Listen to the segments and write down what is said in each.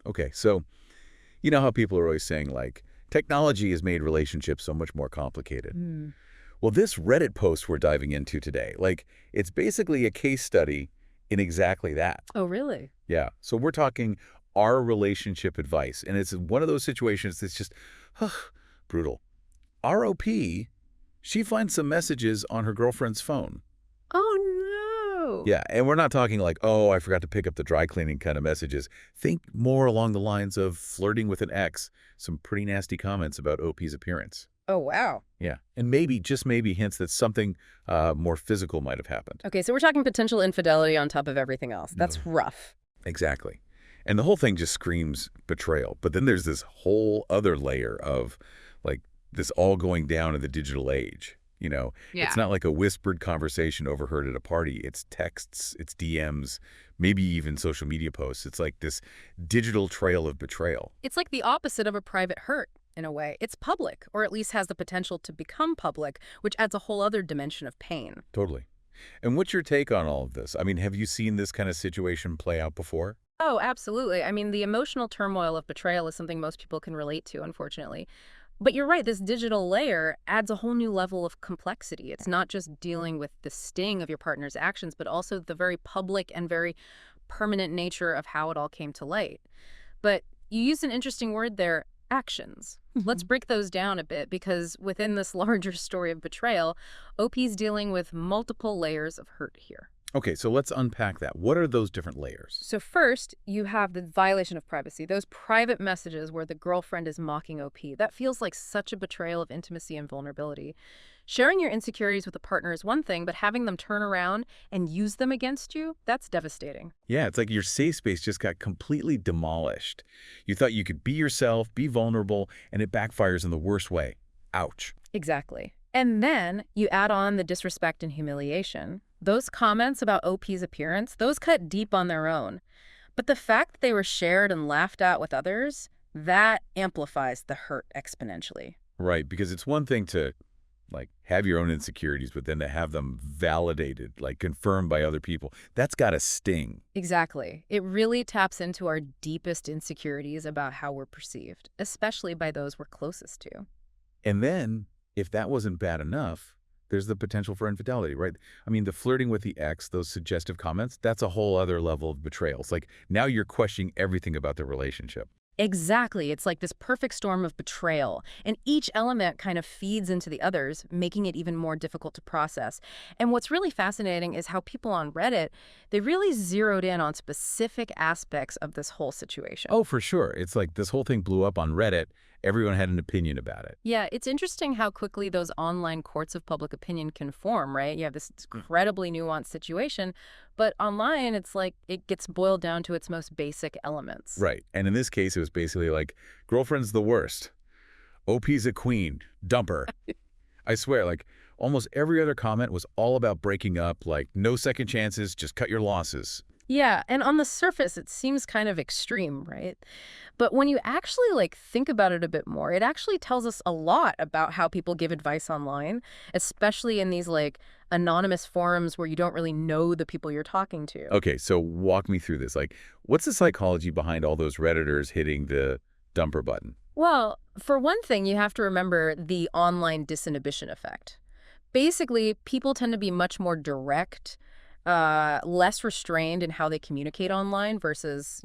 Okay, so you know how people are always saying, like, technology has made relationships so much more complicated. Hmm. Well, this Reddit post we're diving into today, like, it's basically a case study in exactly that. Oh, really? Yeah. So we're talking our relationship advice, and it's one of those situations that's just brutal. ROP, she finds some messages on her girlfriend's phone. Oh, no. Yeah, and we're not talking like, oh, I forgot to pick up the dry cleaning kind of messages. Think more along the lines of flirting with an ex, some pretty nasty comments about OP's appearance. Oh, wow. Yeah, and maybe, just maybe, hints that something more physical might have happened. Okay, so we're talking potential infidelity on top of everything else. Ugh. That's rough. Exactly. And the whole thing just screams betrayal. But then there's this whole other layer of, like, this all going down in the digital age. You know, it's Yeah. not like a whispered conversation overheard at a party. It's texts, it's DMs, maybe even social media posts. It's like this digital trail of betrayal. It's like the opposite of a private hurt, in a way. It's public, or at least has the potential to become public, which adds a whole other dimension of pain. Totally. And what's your take on all of this? I mean, have you seen this kind of situation play out before? Oh, absolutely. I mean, the emotional turmoil of betrayal is something most people can relate to, unfortunately. But you're right, this digital layer adds a whole new level of complexity. It's not just dealing with the sting of your partner's actions, but also the very public and very permanent nature of how it all came to light. But you used an interesting word there, actions. Let's break those down a bit because within this larger story of betrayal, OP's dealing with multiple layers of hurt here. Okay, so let's unpack that. What are those different layers? So first, you have the violation of privacy, those private messages where the girlfriend is mocking OP. That feels like such a betrayal of intimacy and vulnerability. Sharing your insecurities with a partner is one thing, but having them turn around and use them against you, that's devastating. Yeah, it's like your safe space just got completely demolished. You thought you could be yourself, be vulnerable, and it backfires in the worst way. Ouch. Exactly. And then you add on the disrespect and humiliation. Those comments about OP's appearance, those cut deep on their own. But the fact that they were shared and laughed at with others, that amplifies the hurt exponentially. Right, because it's one thing to, like, have your own insecurities, but then to have them validated, like, confirmed by other people. That's got to sting. Exactly. It really taps into our deepest insecurities about how we're perceived, especially by those we're closest to. And then, if that wasn't bad enough, there's the potential for infidelity, right? I mean, the flirting with the ex, those suggestive comments, that's a whole other level of betrayal. It's like now you're questioning everything about the relationship. Exactly. It's like this perfect storm of betrayal, and each element kind of feeds into the others, making it even more difficult to process. And what's really fascinating is how people on Reddit, they really zeroed in on specific aspects of this whole situation. Oh, for sure. It's like this whole thing blew up on Reddit. Everyone had an opinion about it. Yeah, it's interesting how quickly those online courts of public opinion can form, right? You have this incredibly nuanced situation, but online it's like it gets boiled down to its most basic elements. Right. And in this case, it was basically like, girlfriend's the worst. OP's a queen. Dump her. I swear, like, almost every other comment was all about breaking up, like, no second chances, just cut your losses. Yeah, and on the surface it seems kind of extreme, right? But when you actually think about it a bit more, it actually tells us a lot about how people give advice online, especially in these anonymous forums where you don't really know the people you're talking to. Okay, so walk me through this. Like, what's the psychology behind all those Redditors hitting the dumper button? Well, for one thing, you have to remember the online disinhibition effect. Basically, people tend to be much more direct, less restrained in how they communicate online versus,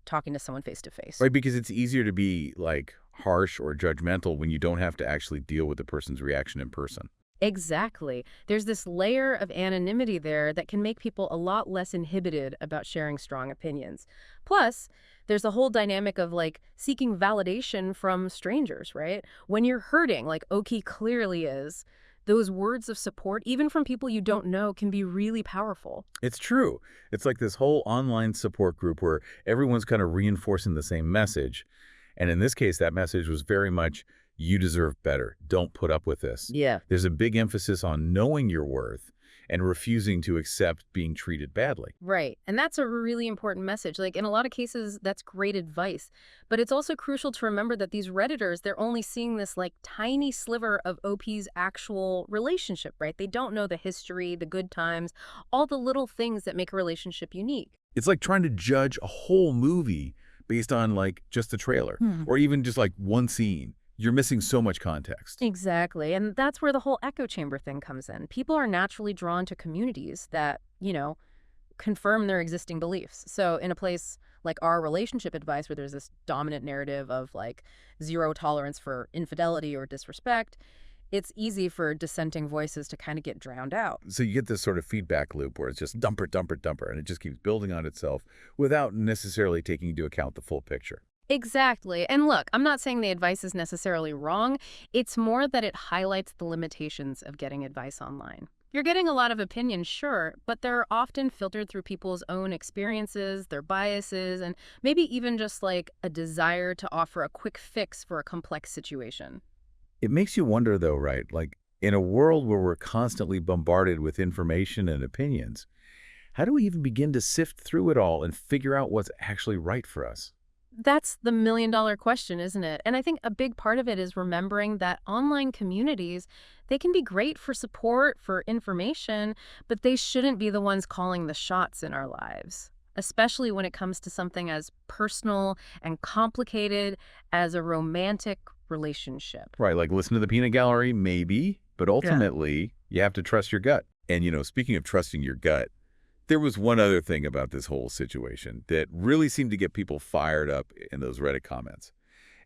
talking to someone face to face. Right, because it's easier to be, like, harsh or judgmental when you don't have to actually deal with the person's reaction in person. Exactly. There's this layer of anonymity there that can make people a lot less inhibited about sharing strong opinions. Plus, there's a whole dynamic of seeking validation from strangers, right? When you're hurting, like Oki clearly is, those words of support, even from people you don't know, can be really powerful. It's true. It's like this whole online support group where everyone's kind of reinforcing the same message. And in this case, that message was very much, you deserve better. Don't put up with this. Yeah. There's a big emphasis on knowing your worth and refusing to accept being treated badly. Right. And that's a really important message. In a lot of cases, that's great advice. But it's also crucial to remember that these Redditors, they're only seeing this tiny sliver of OP's actual relationship, right? They don't know the history, the good times, all the little things that make a relationship unique. It's like trying to judge a whole movie based on like just the trailer Hmm. or even just like one scene. You're missing so much context. Exactly. And that's where the whole echo chamber thing comes in. People are naturally drawn to communities that, confirm their existing beliefs. So in a place like our relationship advice, where there's this dominant narrative of like zero tolerance for infidelity or disrespect, it's easy for dissenting voices to kind of get drowned out. So you get this sort of feedback loop where it's just dumper, dumper, dumper, and it just keeps building on itself without necessarily taking into account the full picture. Exactly. And look, I'm not saying the advice is necessarily wrong. It's more that it highlights the limitations of getting advice online. You're getting a lot of opinions, sure, but they're often filtered through people's own experiences, their biases, and maybe even just like a desire to offer a quick fix for a complex situation. It makes you wonder, though, right? Like, in a world where we're constantly bombarded with information and opinions, how do we even begin to sift through it all and figure out what's actually right for us? That's the million-dollar question, isn't it? And I think a big part of it is remembering that online communities, they can be great for support, for information, but they shouldn't be the ones calling the shots in our lives, especially when it comes to something as personal and complicated as a romantic relationship. Right, like listen to the peanut gallery, maybe, but Yeah. ultimately, you have to trust your gut. And, speaking of trusting your gut, there was one other thing about this whole situation that really seemed to get people fired up in those Reddit comments.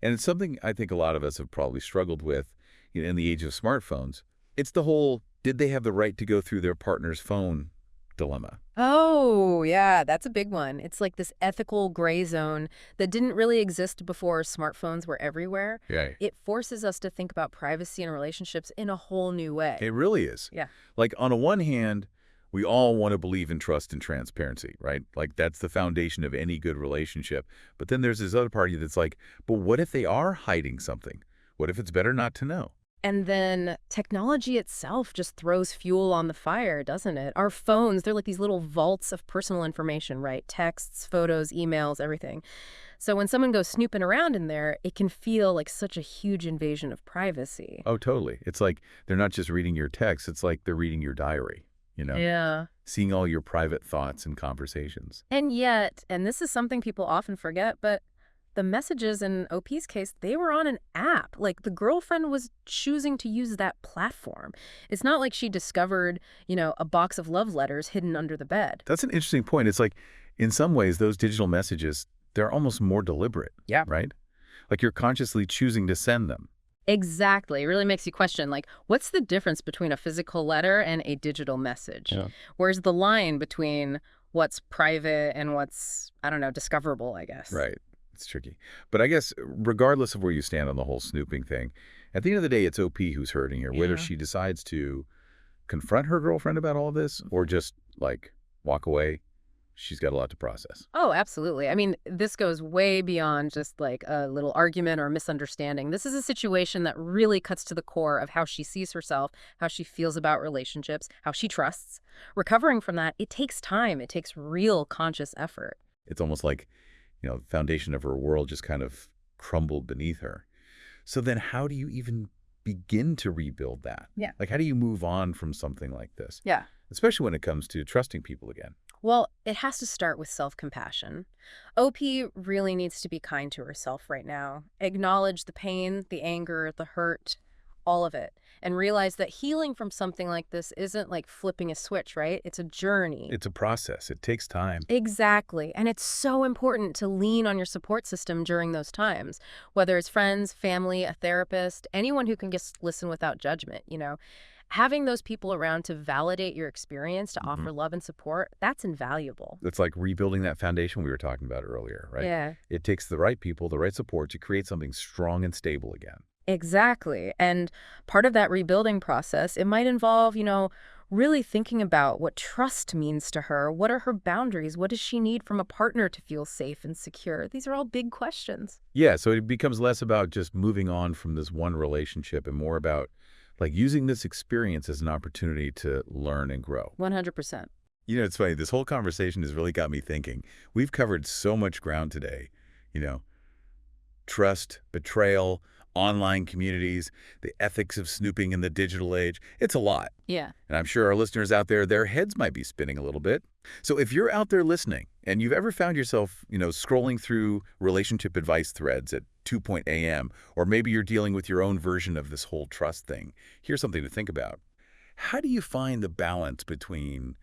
And it's something I think a lot of us have probably struggled with in the age of smartphones. It's the whole, did they have the right to go through their partner's phone dilemma? Oh, yeah, that's a big one. It's like this ethical gray zone that didn't really exist before smartphones were everywhere. Yeah, It forces us to think about privacy and relationships in a whole new way. it really is. Yeah. Like, on the one hand, we all want to believe in trust and transparency, right? Like, that's the foundation of any good relationship. But then there's this other party that's like, but what if they are hiding something? What if it's better not to know? And then technology itself just throws fuel on the fire, doesn't it? Our phones, they're like these little vaults of personal information, right? Texts, photos, emails, everything. So when someone goes snooping around in there, it can feel like such a huge invasion of privacy. Oh, totally. It's like they're not just reading your text, it's like they're reading your diary, Yeah. seeing all your private thoughts and conversations. And yet, and this is something people often forget, but the messages in OP's case, they were on an app. Like the girlfriend was choosing to use that platform. It's not like she discovered, a box of love letters hidden under the bed. That's an interesting point. It's like, in some ways, those digital messages, they're almost more deliberate, Yeah. right? Like you're consciously choosing to send them. Exactly. It really makes you question, like, what's the difference between a physical letter and a digital message? Yeah. Where's the line between what's private and what's, I don't know, discoverable, I guess? Right. It's tricky. But I guess regardless of where you stand on the whole snooping thing, at the end of the day, it's OP who's hurting here, whether Yeah. she decides to confront her girlfriend about all this or just, like, walk away. She's got a lot to process. Oh, absolutely. I mean, this goes way beyond just like a little argument or misunderstanding. This is a situation that really cuts to the core of how she sees herself, how she feels about relationships, how she trusts. Recovering from that, it takes time. It takes real conscious effort. It's almost like, the foundation of her world just kind of crumbled beneath her. So then how do you even begin to rebuild that? Yeah. Like, how do you move on from something like this? Yeah. Especially when it comes to trusting people again. Well, it has to start with self-compassion. OP really needs to be kind to herself right now. Acknowledge the pain, the anger, the hurt, all of it. And realize that healing from something like this isn't like flipping a switch, right? It's a journey. It's a process. It takes time. Exactly. And it's so important to lean on your support system during those times, whether it's friends, family, a therapist, anyone who can just listen without judgment. Having those people around to validate your experience, to offer love and support, that's invaluable. It's like rebuilding that foundation we were talking about earlier, right? Yeah, It takes the right people, the right support to create something strong and stable again. exactly. And part of that rebuilding process, it might involve, really thinking about what trust means to her. What are her boundaries? What does she need from a partner to feel safe and secure? These are all big questions. Yeah, so it becomes less about just moving on from this one relationship and more about like using this experience as an opportunity to learn and grow. 100%. It's funny. This whole conversation has really got me thinking. We've covered so much ground today, trust, betrayal, online communities, the ethics of snooping in the digital age. It's a lot. Yeah. And I'm sure our listeners out there, their heads might be spinning a little bit. So if you're out there listening and you've ever found yourself, scrolling through relationship advice threads at 2 a.m., or maybe you're dealing with your own version of this whole trust thing, here's something to think about. How do you find the balance between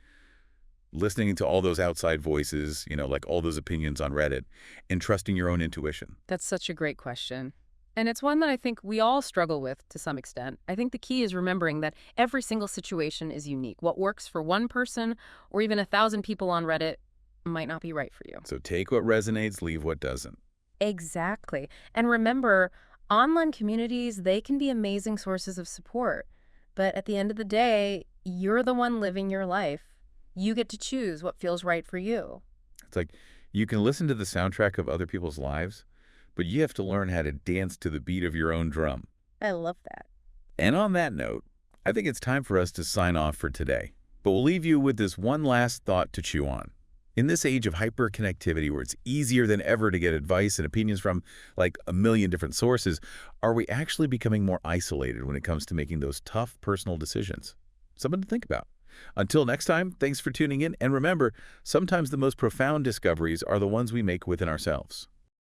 listening to all those outside voices, like all those opinions on Reddit, and trusting your own intuition? That's such a great question. And it's one that I think we all struggle with to some extent. I think the key is remembering that every single situation is unique. What works for one person or even 1,000 people on Reddit might not be right for you. So take what resonates, leave what doesn't. Exactly. And remember, online communities, they can be amazing sources of support. But at the end of the day, you're the one living your life. You get to choose what feels right for you. It's like you can listen to the soundtrack of other people's lives, but you have to learn how to dance to the beat of your own drum. I love that. And on that note, I think it's time for us to sign off for today. But we'll leave you with this one last thought to chew on. In this age of hyperconnectivity where it's easier than ever to get advice and opinions from like a million different sources, are we actually becoming more isolated when it comes to making those tough personal decisions? Something to think about. Until next time, thanks for tuning in. And remember, sometimes the most profound discoveries are the ones we make within ourselves.